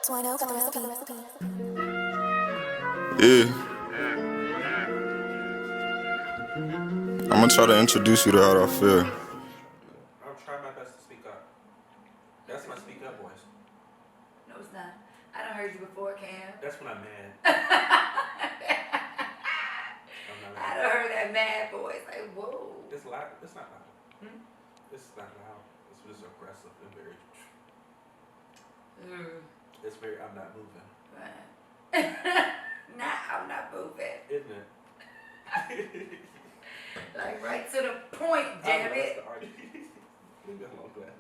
Twino got the recipe. Yeah. I'm gonna try to introduce you to how I feel. I'm trying my best to speak up. That's my speak up voice. No, it's not. I done heard you before, Cam. That's when I'm mad. I'm not I mad. done heard that mad voice. Like, whoa. It's loud. It's not loud. Hmm? It's not loud. It's just aggressive and very. Mm, It's very. I'm not moving. right. Nah, I'm not moving. Isn't it? Like, right to the point, damn That's it. the argument. Leave me alone, Gladys.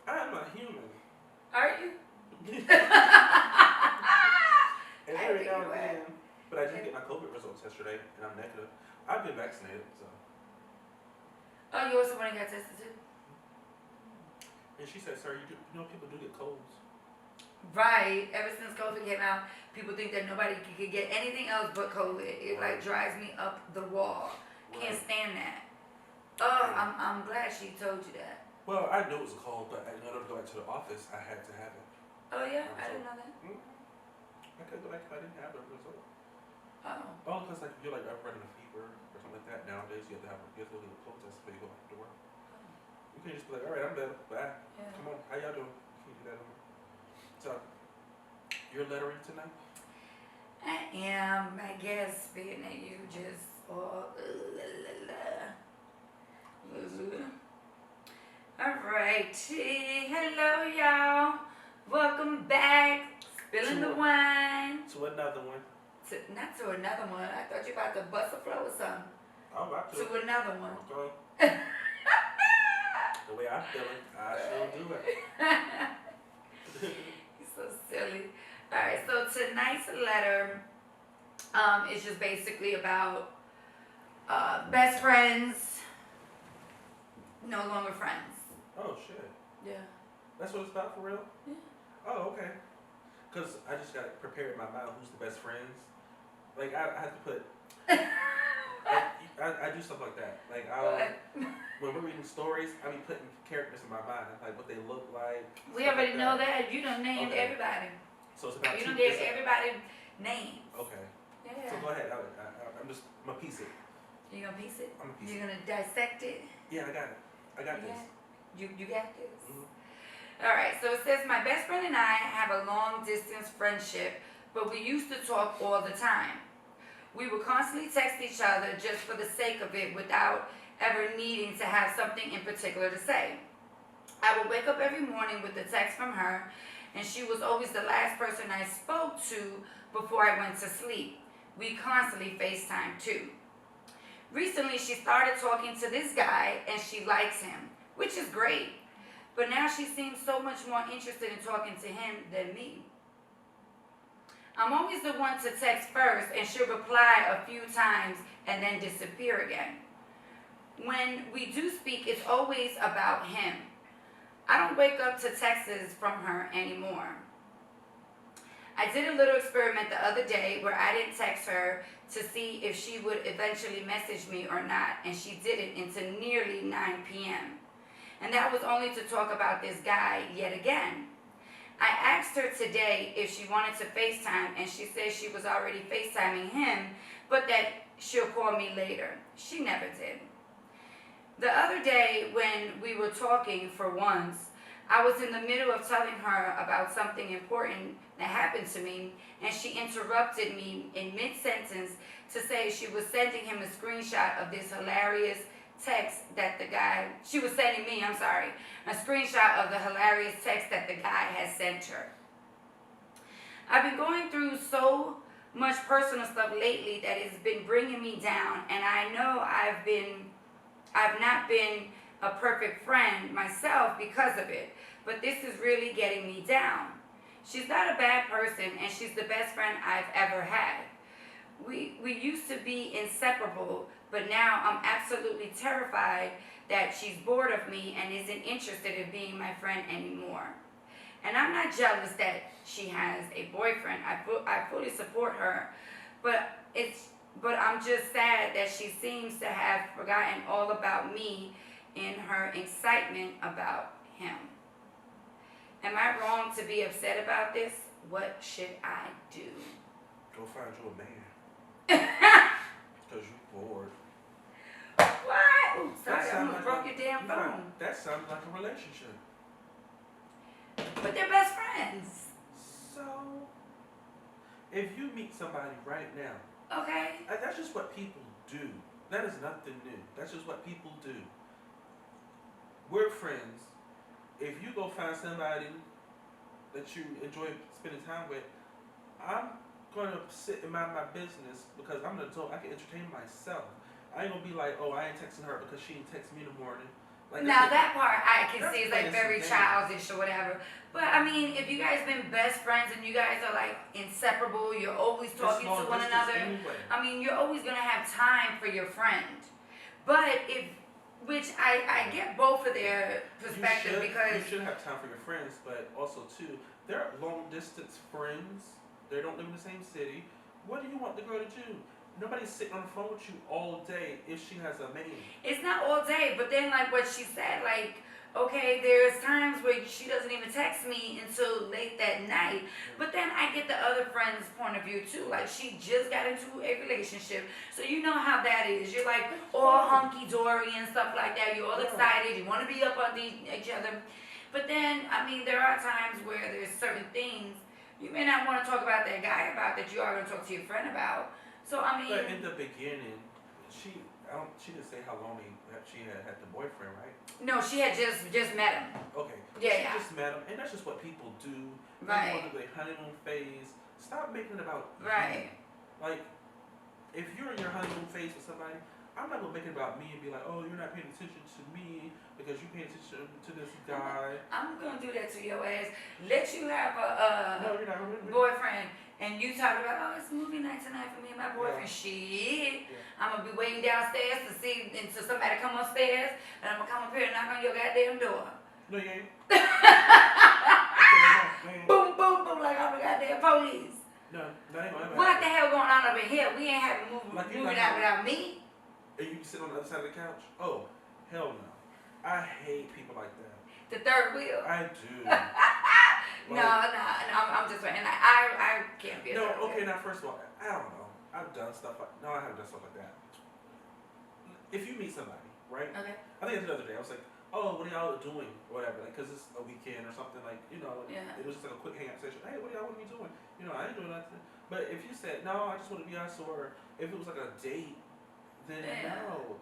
I'm a human. Are you? And I every think now you and are. then. But I did get my COVID results yesterday, and I'm negative. I've been vaccinated, so. Oh, you also want to get tested too? And she said, "Sir, you know people do get colds." Right. Ever since COVID came out, people think that nobody can get anything else but COVID. It like drives me up the wall. Can't stand that. Oh, I'm glad she told you that. Well, I knew it was a cold, but in order to go back to the office, I had to have it. Oh yeah, I didn't know that. I couldn't go back if I didn't have the result. Oh. Oh, because like you're like up running a fever or something like that. Nowadays, you have to go get a cold test before you go back to work. You can't just be like, all right, I'm done. Bye. Yeah. Come on, how y'all doing? You can't do that anymore. So, you're lettering tonight? I am, I guess, being that you just all Alrighty, hello y'all. Welcome back. Spilling the wine. To another one. Not to another one. I thought you about to bust a flow or something. I'm about to. To another one. Okay. The way I'm feeling, I shall do it. You're so silly. Alright, so tonight's letter is just basically about best friends, no longer friends. Oh, shit. Yeah. That's what it's about for real? Yeah. Oh, okay. Because I just got to prepare in my mind who's the best friends. Like, I have to put... I do stuff like that. Like, when we're reading stories, I be putting characters in my mind, like what they look like. We already know that. You done named Okay. everybody. So it's about You two. done gave everybody names. Okay. Yeah. So go ahead. I'm just, I'm gonna piece it. You gonna piece it? I'm gonna piece You're it. gonna dissect it? Yeah, I got it. I got this. You got this? Mhm. Alright, so it says, my best friend and I have a long distance friendship, but we used to talk all the time. We would constantly text each other just for the sake of it without ever needing to have something in particular to say. I would wake up every morning with a text from her, and she was always the last person I spoke to before I went to sleep. We constantly FaceTime too. Recently, she started talking to this guy, and she likes him, which is great. But now she seems so much more interested in talking to him than me. I'm always the one to text first, and she'll reply a few times and then disappear again. When we do speak, it's always about him. I don't wake up to texts from her anymore. I did a little experiment the other day where I didn't text her to see if she would eventually message me or not, and she did it until nearly 9 p.m. And that was only to talk about this guy yet again. I asked her today if she wanted to FaceTime, and she said she was already FaceTiming him, but that she'll call me later. She never did. The other day when we were talking for once, I was in the middle of telling her about something important that happened to me, and she interrupted me in mid-sentence to say she was sending him a screenshot of this hilarious text that the guy, she was sending me, a screenshot of the hilarious text that the guy had sent her. I've been going through so much personal stuff lately that it's been bringing me down, and I know I've not been a perfect friend myself because of it, but this is really getting me down. She's not a bad person, and she's the best friend I've ever had. We used to be inseparable, but now I'm absolutely terrified that she's bored of me and isn't interested in being my friend anymore. And I'm not jealous that she has a boyfriend. I fully support her, but I'm just sad that she seems to have forgotten all about me in her excitement about him. Am I wrong to be upset about this? what should I do? Go find you a man. Because you bored. What? Ooh, sorry, That I sound almost like broke your damn phone. That sounds like a relationship. But they're best friends. So, if you meet somebody right now, Okay. that's just what people do. That is nothing new. That's just what people do. We're friends. If you go find somebody that you enjoy spending time with, I'm going to sit and mind my business because I'm an adult. I can entertain myself. I ain't going to be like, oh, I ain't texting her because she ain't texting me in the morning. Like, Now that part I can that's see is like playing very some games. childish or whatever. But I mean, if you guys been best friends and you guys are like inseparable, you're always It's talking long to one distance another. Anyway. I mean, you're always gonna have time for your friend. But which I get both of their perspective because you should have time for your friends, but also too, they're long distance friends. They don't live in the same city. What do you want the girl to do? Nobody's sitting on the phone with you all day if she has a man. it's not all day. But then like what she said, like okay, there's times where she doesn't even text me until late that night. But then I get the other friend's point of view too. Like she just got into a relationship, so you know how that is. You're like all hunky dory and stuff like that. You're all excited. You want to be up on each other. But then I mean, there are times where there's certain things you may not want to talk about that guy about that you are going to talk to your friend about. So I mean, But in the beginning, she didn't say how long she had the boyfriend, right? no, she had just met him. Okay. Yeah, She yeah. just met him, and that's just what people do. Right. They go through their honeymoon phase. Stop making it about you. Right. Like, if you're in your honeymoon phase with somebody, I'm not gonna make it about me and be like, oh, you're not paying attention to me because you're paying attention to this guy. I'm gonna do that to your ass. Let you have No, a you're not gonna. boyfriend, and you talk about, oh, it's movie night tonight for me and my boyfriend. Yeah. Shit, Yeah. I'm gonna be waiting downstairs to see until somebody come upstairs, and I'm gonna come up here and knock on your goddamn door. No, you ain't. Boom, boom, boom, like I'm the goddamn police. No, that ain't gonna What happen. the hell going on up in here? We ain't having Like, you movie know night how- without me. And you sit on the other side of the couch? Oh, hell no. I hate people like that. The third wheel. I do. No, I'm just saying. I can't be a No, third wheel. okay, now first of all, I don't know. I've done stuff like, no, I haven't done stuff like that. If you meet somebody, right? Okay. I think the other day, I was like, oh, what are y'all doing? Or whatever, like, cause it's a weekend or something, like, you know, Yeah. it was just like a quick hangout session. Hey, what do y'all want to be doing? You know, I ain't doing nothing. But if you said, no, I just want to be us, or if it was like a date, then Yeah. no.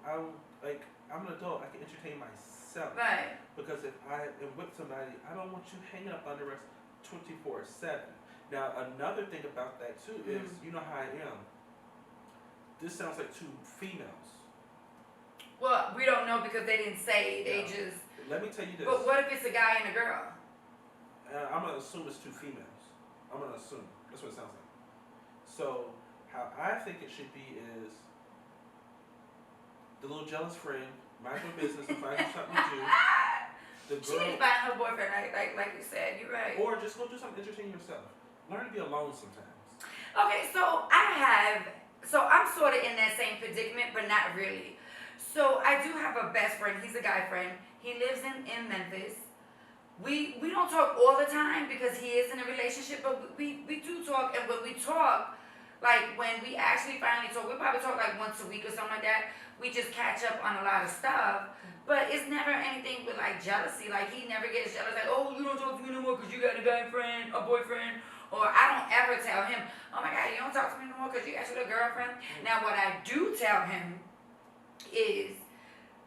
I'm an adult, I can entertain myself. Right. Because if I am with somebody, I don't want you hanging up under us 24/7. Now, another thing about that too is, you know how I am. This sounds like two females. Well, we don't know because they didn't say. They Yeah. just. Let me tell you this. But what if it's a guy and a girl? I'm gonna assume it's two females. I'm gonna assume. That's what it sounds like. So, how I think it should be is the little jealous friend, mind your business and find you something to do. The She need to girl, find her boyfriend, like you said. You're right. or just go do something entertain yourself. Learn to be alone sometimes. Okay, so I'm sort of in that same predicament, but not really. So I do have a best friend. He's a guy friend. He lives in Memphis. We don't talk all the time because he is in a relationship, but we do talk. And when we talk, like when we actually finally talk, we probably talk like once a week or something like that. We just catch up on a lot of stuff. But it's never anything with like jealousy. Like he never gets jealous. Like, oh, you don't talk to me no more because you got a guy friend, a boyfriend. Or I don't ever tell him, oh my God, you don't talk to me no more because you got your little girlfriend. Now what I do tell him is,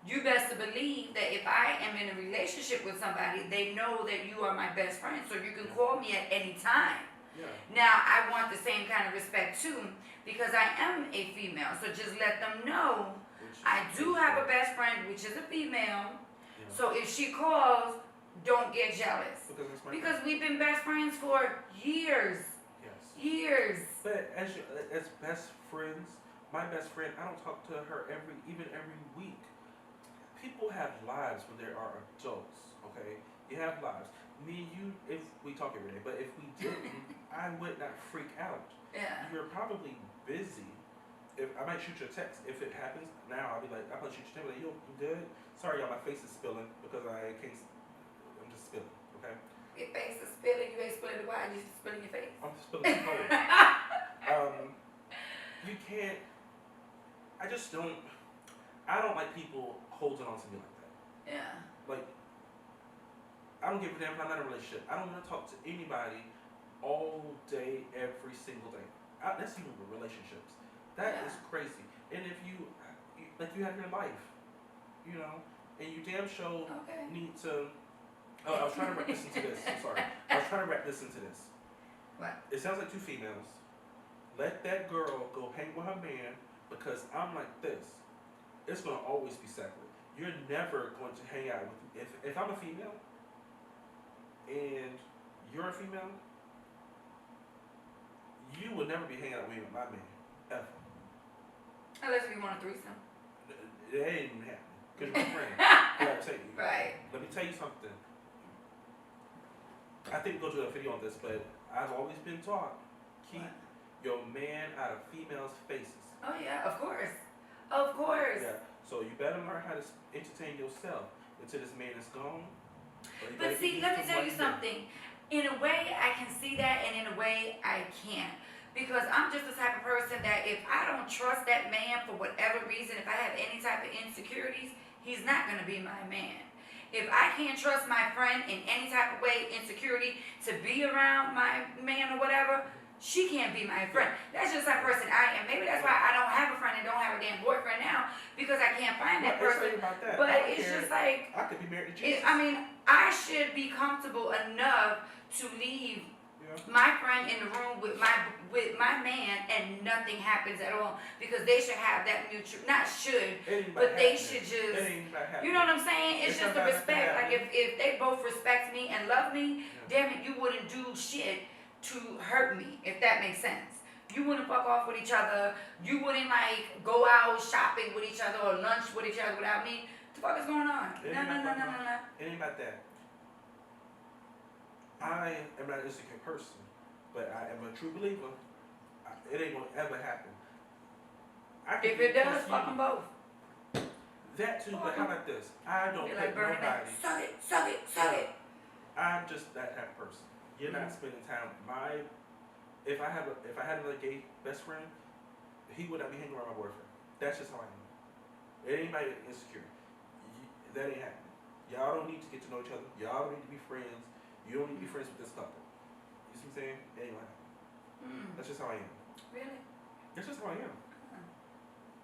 you best to believe that if I am in a relationship with somebody, they know that you are my best friend. So you can call me at any time. Yeah. Now I want the same kind of respect too because I am a female. So just let them know I do have a best friend, which is a female. Yeah. So if she calls, don't get jealous. Because that's my Because friend. we've been best friends for years. Yes. Years. But as best friends, my best friend, I don't talk to her even every week. People have lives when they are adults, okay? You have lives. Me and you, if we talk every day, but if we didn't, I would not freak out. Yeah. You're probably busy. If I might shoot you a text. If it happens now, I'll be like, I'm gonna shoot you a text. Like, you good? Sorry, y'all, my face is spilling because I can't. I'm just spilling. Okay. Your face is spilling. You ain't spilling the what? Why you spilling your face? I'm spilling the cold. You can't. I just don't. I don't like people holding on to me like that. Yeah. Like, I don't give a damn if I'm not in a relationship. I don't want to talk to anybody all day, every single day. That's even with relationships. That is crazy. And if you have your life, and you damn sure need to. Oh, I was trying to wrap this into this. I'm sorry. I was trying to wrap this into this. What? It sounds like two females. Let that girl go hang with her man because I'm like this. It's gonna always be separate. You're never going to hang out with me. If I'm a female and you're a female, you will never be hanging out with me with my man ever. Unless you want a threesome. It ain't even happening because you're my friend. Right. Let me tell you something. I think we'll do a video on this, but I've always been taught keep your man out of females' faces. Oh yeah, of course. Of course. Yeah. So you better learn how to entertain yourself until this man is gone. But see, let me tell you something. In a way, I can see that, and in a way, I can't. Because I'm just the type of person that if I don't trust that man for whatever reason, if I have any type of insecurities, he's not going to be my man. If I can't trust my friend in any type of way, insecurity, to be around my man or whatever, she can't be my friend. That's just the type of person I am. Maybe that's why I don't have a friend and don't have a damn boyfriend now, because I can't find that person. That. But it's just like, I could be married to Jesus. I should be comfortable enough to leave my friend in the room with my man and nothing happens at all, because they should have that mutual, not should, but they should just, you know what I'm saying? It's just the respect. Like if they both respect me and love me, damn it, you wouldn't do shit to hurt me, if that makes sense. You wouldn't fuck off with each other. You wouldn't like go out shopping with each other or lunch with each other without me. What the fuck is going on? No. It ain't about that. I am not an insecure person, but I am a true believer. It ain't gonna ever happen. If it does, fuck them both. That too, but how about this? I don't like pick nobody. Suck it. I'm just that type of person. You're not spending time. If I had another gay best friend, he would not be hanging around my boyfriend. That's just how I am. It ain't anybody insecure. That ain't happening. Y'all don't need to get to know each other. Y'all don't need to be friends. You don't need to be friends with this couple. You see what I'm saying? It ain't gonna happen. That's just how I am. Really? That's just how I am.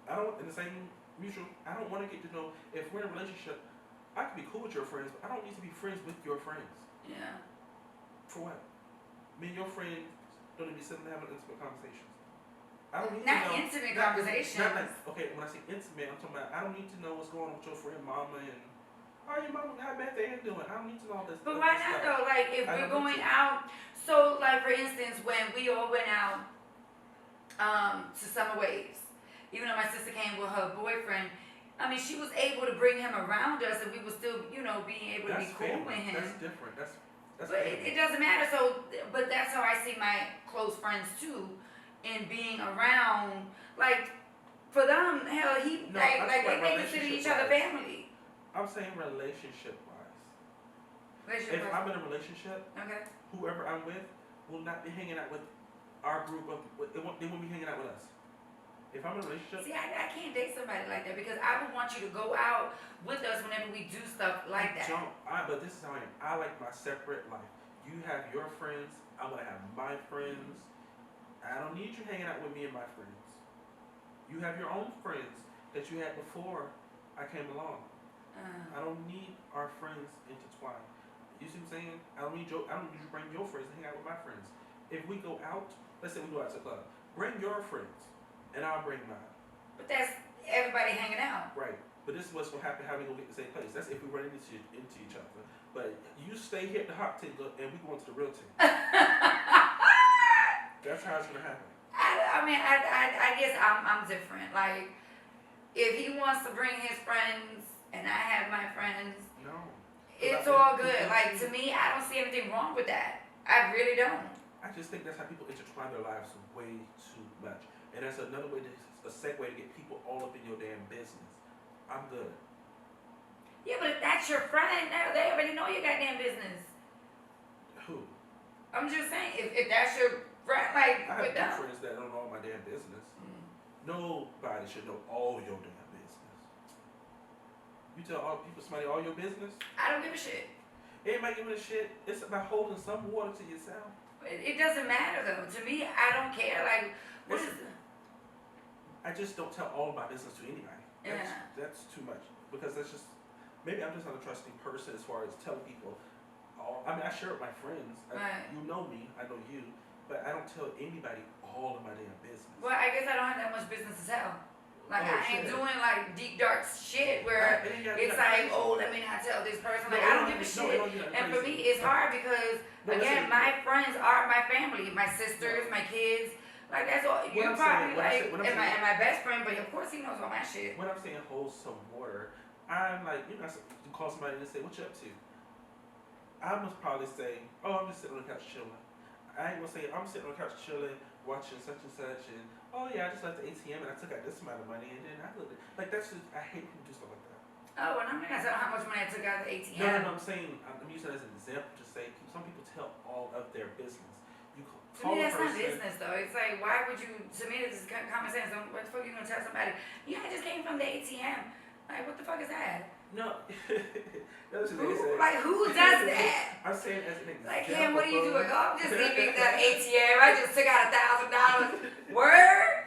I don't, in the same mutual, I don't want to get to know, if we're in a relationship, I can be cool with your friends, but I don't need to be friends with your friends. Yeah. For what? Me and your friends don't need to be sitting there having intimate conversations. I don't need not to know. Intimate conversations. Not like, okay, when I say intimate, I'm talking about, I don't need to know what's going on with your friend mama and how your mama, how bad they doing. I don't need to know all this. But why not though? Like if we're going out, so like for instance, when we all went out to Summer Waves, even though my sister came with her boyfriend, I mean she was able to bring him around us, and we were still, being able to be cool with him. That's different. That's but it doesn't matter. So, but that's how I see my close friends too, in being around. Like for them, hell, they consider each other family. I'm saying relationship-wise. If I'm in a relationship, whoever I'm with will not be hanging out with our group of. They won't be hanging out with us. If I'm in a relationship, see, I can't date somebody like that, because I would want you to go out with us whenever we do stuff like that. But this is how I am. I like my separate life. You have your friends. I'm gonna have my friends. I don't need you hanging out with me and my friends. You have your own friends that you had before I came along. I don't need our friends intertwined. You see what I'm saying? I don't need you to bring your friends to hang out with my friends. If we go out, let's say we go out to the club, bring your friends, and I'll bring mine. But that's everybody hanging out. Right. But this is what's gonna happen. How we gonna get to the same place? That's if we run into each other. But you stay here at the hot table, and we go into the real table. That's how it's gonna happen. I guess I'm different. Like, if he wants to bring his friends and I have my friends, no, it's all good. Like, to me, I don't see anything wrong with that. I really don't. I just think that's how people intertwine their lives way too much. And that's another way, a segue to get people all up in your damn business. I'm good. Yeah, but if that's your friend, they already know your goddamn business. Who? A I'm just saying, if that's your friend, like, I with have them. friends that don't know all my damn business. Nobody should know all your damn business. You tell somebody all your business, I don't give a shit. anybody giving a shit, it's about holding some water to yourself. It doesn't matter though. To me, I don't care. Like, what is it? I just don't tell all my business to anybody. That's too much. Because that's just, maybe I'm just not a trusting person as far as telling people. I mean, I share with my friends. Right. You know me, I know you. But I don't tell anybody all of my damn business. Well, I guess I don't have that much business to tell. Like, Oh, I ain't shit. doing like deep dark shit where it's like, oh, let me not tell this person. Like, I don't give a shit. And for me, it's hard because, again, my friends are my family, my sisters, my kids. Like, that's all. You're probably like, and my best friend, but of course he knows all my shit. When I'm saying hold some water, I'm like, you call somebody and say, what you up to? I must probably say, oh, I'm just sitting on the couch chilling. I ain't gonna say, I'm sitting on the couch chilling, watching such and such, and oh yeah, I just left the ATM and I took out this amount of money, and then I looked at, like, that's just, I hate people do stuff like that. Oh, and I'm not gonna tell how much money I took out of the ATM. No, I'm saying, I'm using it as an example to say, some people tell all of their business. You To me, that's not business though. It's like, why would you? To me, this is common sense. What the fuck are you gonna tell somebody? Yeah, I just came from the ATM. Like, what the fuck is that? No, that's just Who does that? I'm saying as an example. Like, Kim, what are you doing? Oh, I'm just leaving the ATM. I just took out $1,000. Word?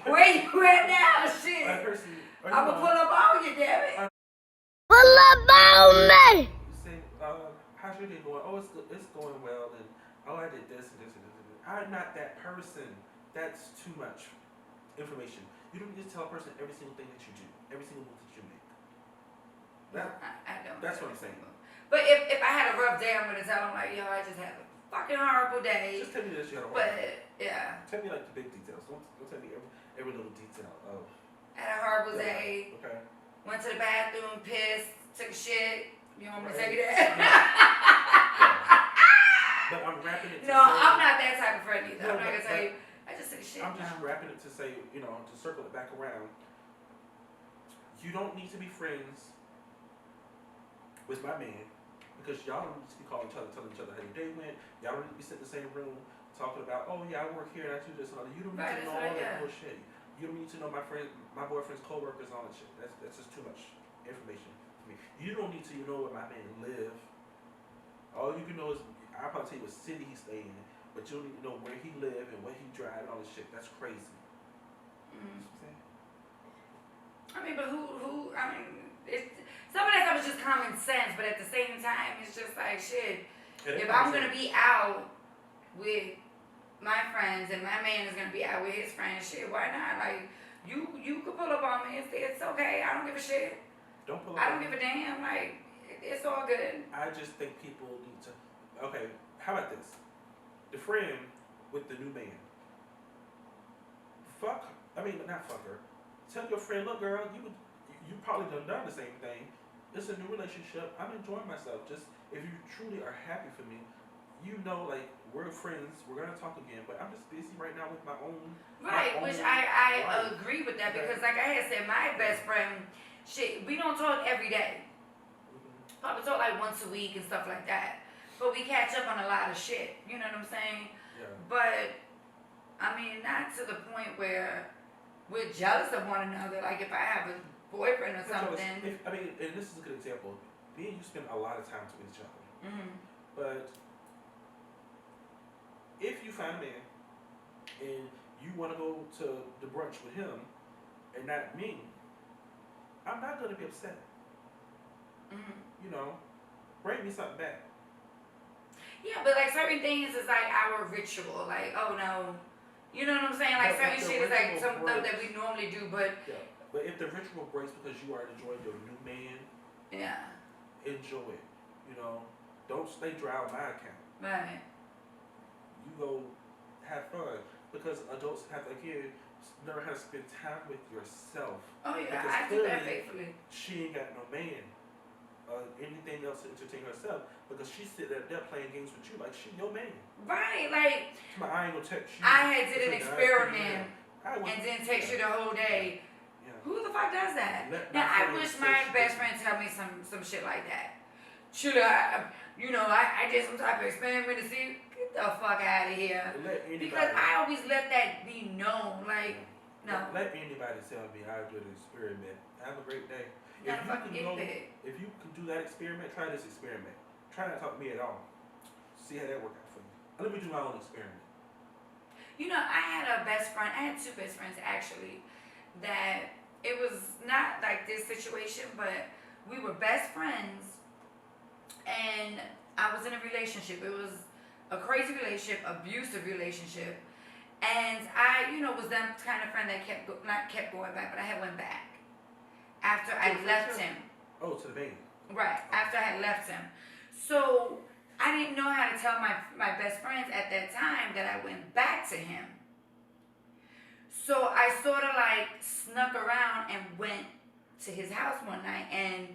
Where you at now? Shit. I'm gonna pull up on you, damn it. Pull up on me. You say, how's your day going? Oh, it's going well, and oh, I did this and this and this and this. I'm not that person. That's too much information. You don't need to tell a person every single thing that you do, every single move that you make. I don't. That's what I'm saying. But if I had a rough day, I'm gonna tell them like, yo, I just had a fucking horrible day. Just tell me that you had a But horrible day. yeah. Tell me like the big details. Don't tell me every little detail of. Had a horrible day. Okay. Went to the bathroom, pissed, took a shit. You want me to tell you that? But I'm wrapping it to No, say, I'm not that type of friend either. No, I'm not gonna but- tell you. I just took a shit. I'm just wrapping it to say, to circle it back around. You don't need to be friends with my man because y'all don't need to be calling each other, telling each other how your day went. Y'all don't need to be sitting in the same room talking about, oh yeah, I work here and I do this and all that. You don't need to know all that bullshit. You don't need to know my boyfriend's coworkers, all that shit. That's just too much information for me. You don't need to know where my man live. All you can know is I'll probably tell you what city he stay in, but you don't need to know where he live and what he drive and all this shit. That's crazy. I mean, but some of that stuff is just common sense, but at the same time, it's just like, shit, if I'm gonna be out with my friends and my man is gonna be out with his friends, shit, why not? Like, you could pull up on me, it's okay, I don't give a shit. Don't pull up I on don't me. give a damn, like, it's all good. I just think people need to. Okay, how about this? The friend with the new man. Not fuck her. Tell your friend, look, girl, you probably done the same thing. It's a new relationship. I'm enjoying myself. Just if you truly are happy for me, like we're friends. We're gonna talk again, but I'm just busy right now with my own. Right, which I agree with that because, like I had said, my best friend, shit, we don't talk every day. Probably talk like once a week and stuff like that. But we catch up on a lot of shit. You know what I'm saying? Yeah. But I mean, not to the point where we're jealous of one another. Like if I have a boyfriend or something. And this is a good example. Me and you spend a lot of time with each other. Mm-hmm. But if you find a man and you want to go to the brunch with him and not me, I'm not going to be upset. Mm-hmm. Bring me something back. Yeah, but like certain things is like our ritual. Like, oh no. You know what I'm saying? Like certain shit is like some stuff that we normally do, but. Yeah. But if the ritual breaks because you are enjoying your new man, yeah. Enjoy it. Don't stay dry on my account. Right. You go have fun because adults have to learn how to spend time with yourself. Oh yeah, because I do that faithfully. She ain't got no man. Anything else to entertain herself because she's sitting there playing games with you like she your man. Right, like I ain't gonna text you. I did an experiment and didn't text you the whole day. Yeah. Who the fuck does that? Now I wish my best friend tell me some shit like that. should I did some type of experiment to see. Get the fuck out of here. Let anybody, Because I always let that be known. Like, no. Let anybody tell me I did an experiment. Have a great day. Not a fucking guinea pig. If you can do that experiment, try this experiment. Try not to talk to me at all. See how that works out for you. Let me do my own experiment. You know, I had a best friend. I had two best friends actually. That it was not like this situation, but we were best friends, and I was in a relationship. It was a crazy relationship, abusive relationship, and I, was that kind of friend that kept going back, but I had went back after I left him. Oh, to the band. Right, after I had left him. So I didn't know how to tell my best friends at that time that I went back to him. So I sort of like snuck around and went to his house one night, and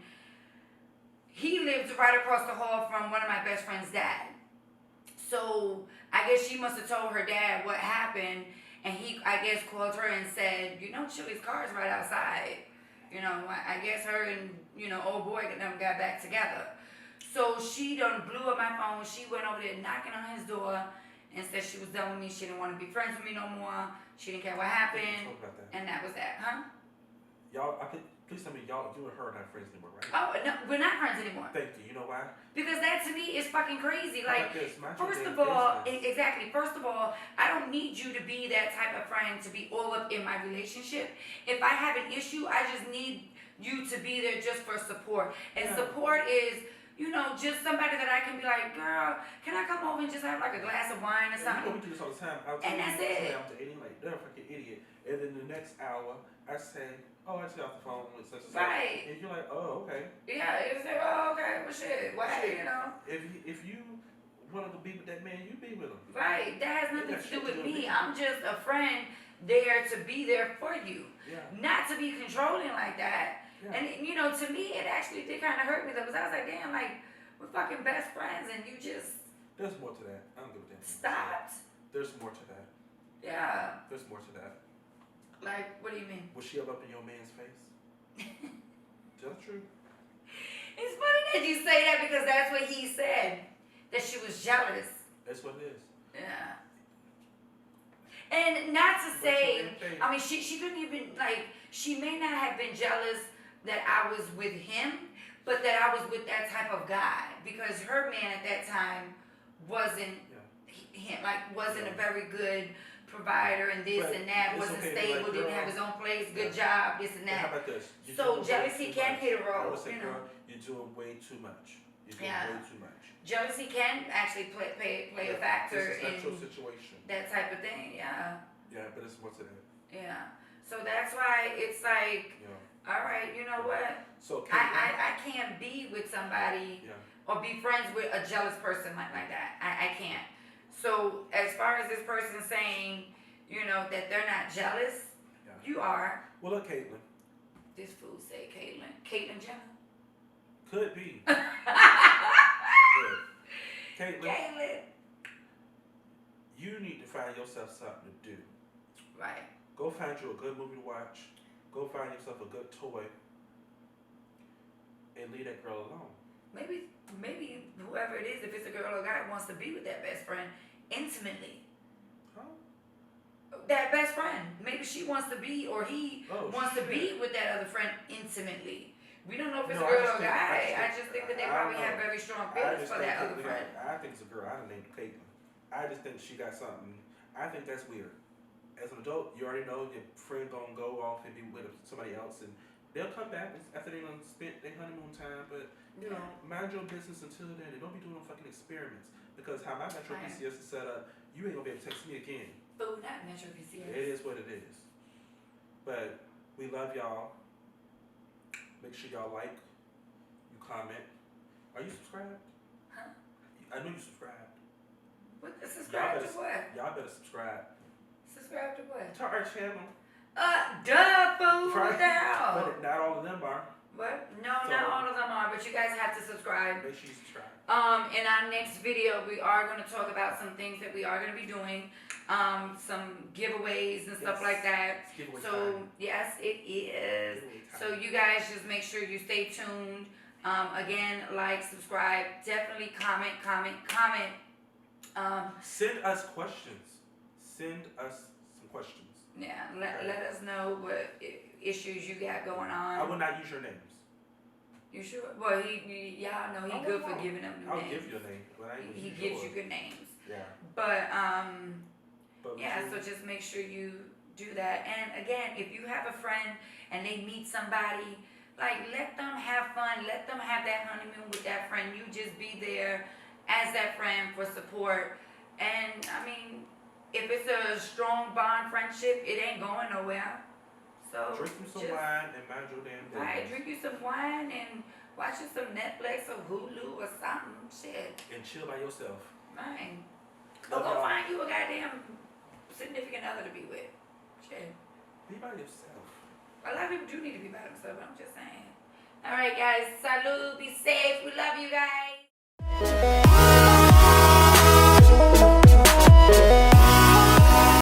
he lived right across the hall from one of my best friend's dad. So I guess she must have told her dad what happened, and he, I guess, called her and said, Chili's car is right outside. I guess her and, old boy got back together. So she done blew up my phone. She went over there knocking on his door and said she was done with me. She didn't want to be friends with me no more. She didn't care what happened. Talk about that. And that was that, huh? Y'all, please tell me, y'all, you and her are not friends anymore, right? Oh, no, we're not friends anymore. Thank you. You know why? Because that to me is fucking crazy. How Like, about this? Mind your first damn of all, business. exactly. First of all, I don't need you to be that type of friend to be all up in my relationship. If I have an issue, I just need you to be there just for support. And Yeah. support is, just somebody that I can be like, girl, can I come over and just have like a glass of wine or And something? we do this all the time. And that's it. I'm dating like they're a fucking idiot. And then the next hour, I say, oh, I just got off the phone with such and such. Right. And you're like, oh, okay. Yeah, it's like, oh, okay, well, shit. Why, Shit. If you want to be with that man, you be with him. Right, that has nothing got to shit do with to do with me. me. I'm just a friend there to be there for you. Yeah. Not to be controlling like that. Yeah. And, to me, it actually did kind of hurt me though, because I was like, damn, like, we're fucking best friends, and you just There's more to that. I don't give a damn. stopped. There's more to that. Yeah. There's more to that. Like, what do you mean? Was she up in your man's face? That's true. It's funny that you say that because that's what he said, that she was jealous. That's what it is. Yeah. And not to But say, you didn't say- I mean, she couldn't even, like, she may not have been jealous that I was with him, but that I was with that type of guy, because her man at that time wasn't him, like, wasn't a very good provider and this But and that, it's wasn't okay to be stable, like, didn't girl, have his own place, good job, this and But how that. about this? You're So doing way jealousy too can much. play a role, I would say, you know. girl, you're doing way too much. You're doing Yeah. way too much. Jealousy can actually play a factor This is not your in situation. that type of thing, yeah. Yeah, but it's more to that. Yeah. So that's why it's like, You know. all right, you know what? So Caitlin, I can't be with somebody yeah. or be friends with a jealous person like that. I can't. So as far as this person saying, that they're not jealous, Yeah. you are. Well, look, Caitlin. This fool say Caitlyn. Caitlyn Jenner. Could be. Caitlin, Caitlyn. you need to find yourself something to do. Right. Go find you a good movie to watch. Go find yourself a good toy. And leave that girl alone. Maybe whoever it is, if it's a girl or a guy, wants to be with that best friend intimately. Huh? That best friend. Maybe she wants to be, or he Oh, wants to shit. be with that other friend intimately. We don't know if it's No, a I girl just or a think- guy. I just think that they I probably don't have know. very strong I feelings just for think that other Caitlin- friend. I think it's a girl. I done named Caitlin. I just think she got something. I think that's weird. As an adult, you already know your friend gonna go off and be with somebody else, and they'll come back after they done spent their honeymoon time. But you know, mind your business until then. And don't be doing no fucking experiments, because how my Metro Right. PCS is set up, you ain't gonna be able to text me again. Food, not Metro PCS. It is what it is. But we love y'all. Make sure y'all like, you comment. Are you subscribed? Huh? I know you subscribed. What? Subscribe to what? Y'all better subscribe Subscribe to what? to our channel. Duh, food. What Right. the hell? But not all of them are. What? No, So- not all of them are, but you guys have to subscribe. Make sure you subscribe. In our next video, we are going to talk about some things that we are going to be doing, some giveaways and stuff Yes. like that. It's giveaway So time. yes, it is. Giveaway time. So you guys just make sure you stay tuned. Again, like, subscribe, definitely comment. Send us questions. Send us some questions. Yeah, Okay. let us know what issues you got going on. I will not use your names. You sure? Well, y'all know he good for giving them new I'll names. give you a name, but I ain't He use gives yours. you good names. Yeah. But But yeah, you- so just make sure you do that. And again, if you have a friend and they meet somebody, like, let them have fun. Let them have that honeymoon with that friend. You just be there as that friend for support. And I mean, if it's a strong bond friendship, it ain't going nowhere. So drink you some just, wine and mind your damn business. right, drink you some wine and watch you some Netflix or Hulu or something. Shit. And chill by yourself. Right. Or go find you a goddamn significant other to be with. Shit. Be by yourself. A lot of people do need to be by themselves, I'm just saying. Alright guys, salud, be safe, we love you guys.